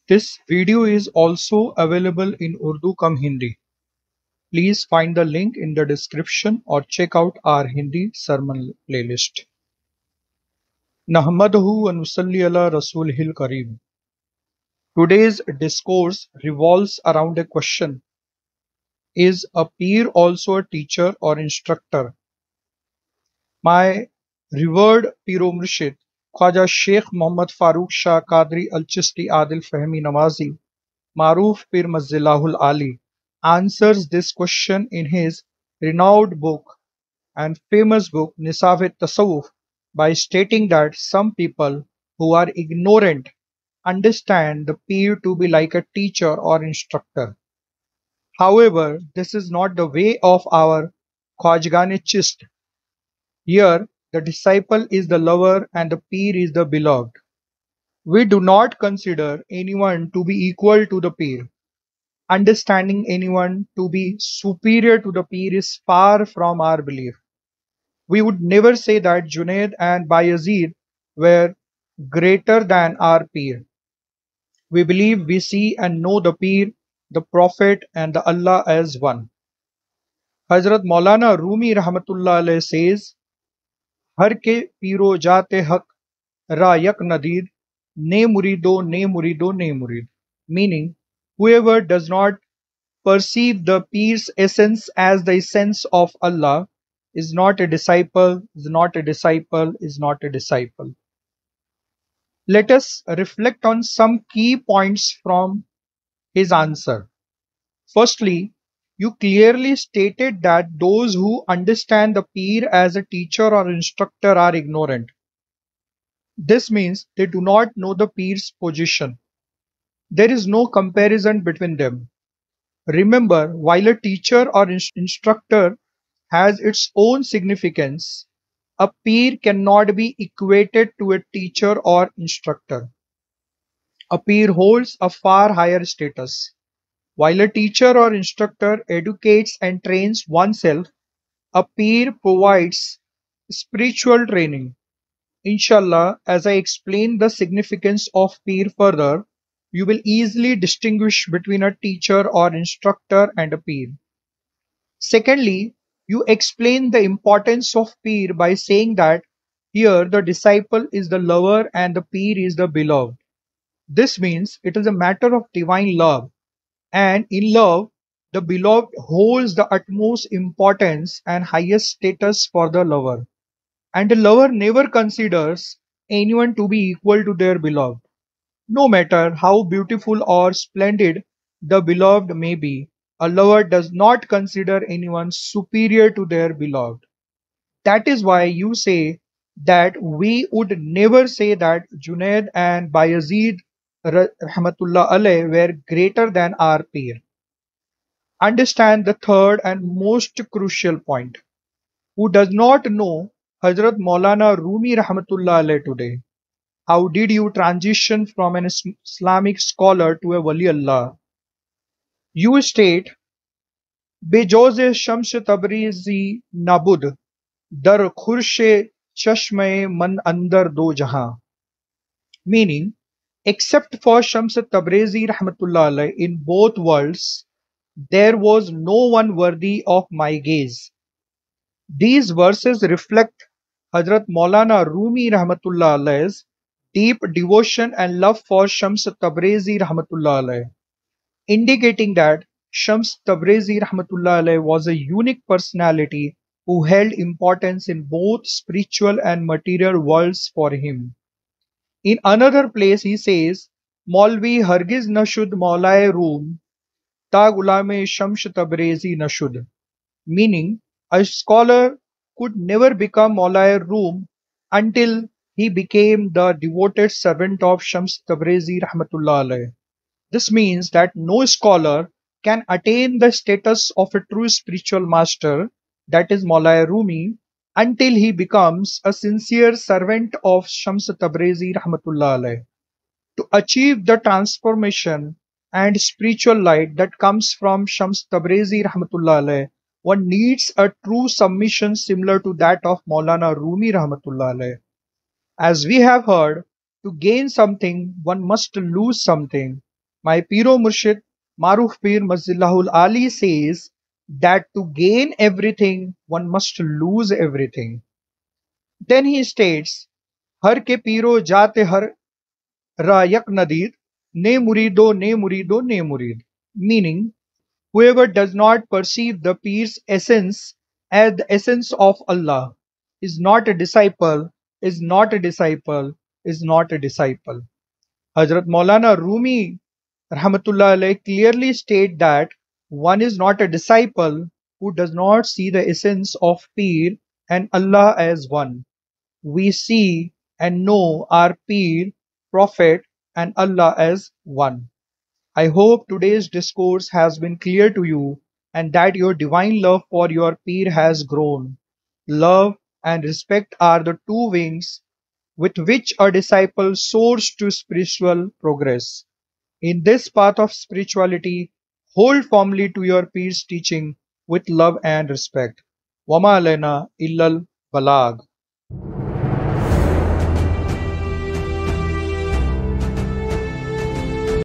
This video is also available in Urdu cum Hindi. Please find the link in the description or check out our Hindi sermon playlist. Nahmaduhu wa nusalli ala Rasulihil Kareem. Today's discourse revolves around a question: is a peer also a teacher or instructor? My revered Piro Murshid, Khwaja Sheikh Muhammad Farooq Shah Qadri Al Chisti Adil Fahmi Namazi, Maruf Pir Mazzilahul Ali, answers this question in his renowned book and famous book Nisaf Tasawwuf by stating that some people who are ignorant understand the peer to be like a teacher or instructor. However, this is not the way of our Khwajgane Chist. Here, the disciple is the lover and the peer is the beloved. We do not consider anyone to be equal to the peer. Understanding anyone to be superior to the peer is far from our belief. We would never say that Junaid and Bayazid were greater than our peer. We believe we see and know the peer, the Prophet, and the Allah as one. Hazrat Maulana Rumi Rahmatullah Alayh says, Har ke piro jate haq ra yak nadir, ne murido, ne murido, ne murid. Meaning, whoever does not perceive the peer's essence as the essence of Allah is not a disciple, is not a disciple, is not a disciple. Let us reflect on some key points from his answer. Firstly, you clearly stated that those who understand the peer as a teacher or instructor are ignorant. This means they do not know the peer's position. There is no comparison between them. Remember, while a teacher or instructor has its own significance, a peer cannot be equated to a teacher or instructor. A peer holds a far higher status. While a teacher or instructor educates and trains oneself, a peer provides spiritual training. Inshallah, as I explain the significance of peer further, you will easily distinguish between a teacher or instructor and a peer. Secondly, you explain the importance of peer by saying that here the disciple is the lover and the peer is the beloved. This means it is a matter of divine love, and in love, the beloved holds the utmost importance and highest status for the lover. And the lover never considers anyone to be equal to their beloved. No matter how beautiful or splendid the beloved may be, a lover does not consider anyone superior to their beloved. That is why you say that we would never say that Junaid and Bayazid Rahmatullah Alayh were greater than our peer. Understand the third and most crucial point. Who does not know Hazrat Maulana Rumi Rahmatullah Alayh today? How did you transition from an Islamic scholar to a Wali Allah? You state, Bejoze Shams Tabrizi Nabud, Dar Khurshe Chashme Man Andar Do Jahan. Meaning, except for Shams Tabrizi Rahmatullah Alayh in both worlds, there was no one worthy of my gaze. These verses reflect Hazrat Maulana Rumi Rahmatullah Alayh's deep devotion and love for Shams Tabrizi Rahmatullah Alayh, indicating that Shams Tabrizi Rahmatullah Alayh was a unique personality who held importance in both spiritual and material worlds for him. In another place he says, Maulvi Hargiz Nashud Maulay Room, Ta Gulame Shams Tabrizi Nashud, meaning a scholar could never become Maulay Room until he became the devoted servant of Shams Tabrizi Rahmatullah Alayh. This means that no scholar can attain the status of a true spiritual master, that is Maulay Rumi, until he becomes a sincere servant of Shams Tabrizi Rahmatullah Alayh. To achieve the transformation and spiritual light that comes from Shams Tabrizi Rahmatullah Alayh, one needs a true submission similar to that of Maulana Rumi Rahmatullah Alayh. As we have heard, to gain something, one must lose something. My Piro Murshid Maruf Pir Mazillahul Ali says that to gain everything, one must lose everything. Then he states, Har ke piro jate har ra yak nadir, ne murido, meaning whoever does not perceive the peer's essence as the essence of Allah is not a disciple, is not a disciple, is not a disciple. Hazrat Maulana Rumi Rahmatullah alayh clearly state that one is not a disciple who does not see the essence of peer and Allah as one. We see and know our peer, prophet and Allah as one. I hope today's discourse has been clear to you and that your divine love for your peer has grown. Love and respect are the two wings with which a disciple soars to spiritual progress. In this path of spirituality, hold firmly to your peer's teaching with love and respect. Wama alaina illal balag.